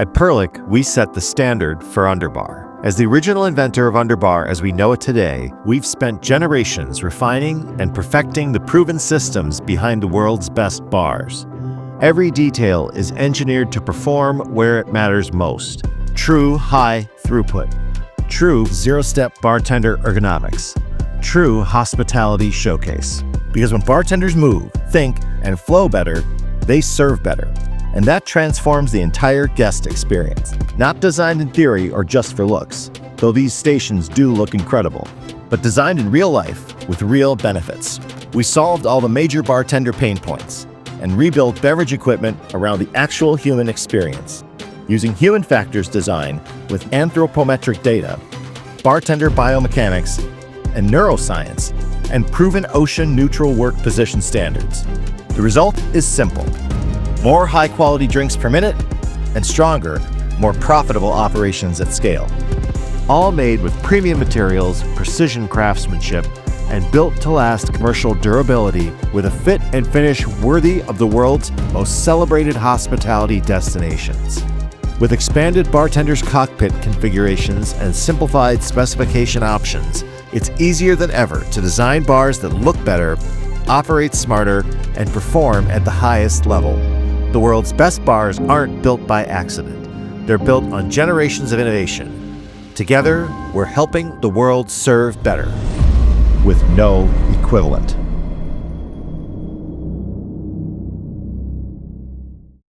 At Perlick, we set the standard for Underbar. As the original inventor of Underbar as we know it today, we've spent generations refining and perfecting the proven systems behind the world's best bars. Every detail is engineered to perform where it matters most. True high throughput. True zero-step bartender ergonomics. True hospitality showcase. Because when bartenders move, think, and flow better, they serve better. And that transforms the entire guest experience. Not designed in theory or just for looks, though these stations do look incredible, but designed in real life with real benefits. We solved all the major bartender pain points and rebuilt beverage equipment around the actual human experience. Using human factors design with anthropometric data, bartender biomechanics, and neuroscience, and proven ocean-neutral work position standards. The result is simple. More high-quality drinks per minute, and stronger, more profitable operations at scale. All made with premium materials, precision craftsmanship, and built to last commercial durability with a fit and finish worthy of the world's most celebrated hospitality destinations. With expanded bartender's cockpit configurations and simplified specification options, it's easier than ever to design bars that look better, operate smarter, and perform at the highest level. The world's best bars aren't built by accident. They're built on generations of innovation. Together, we're helping the world serve better with no equivalent.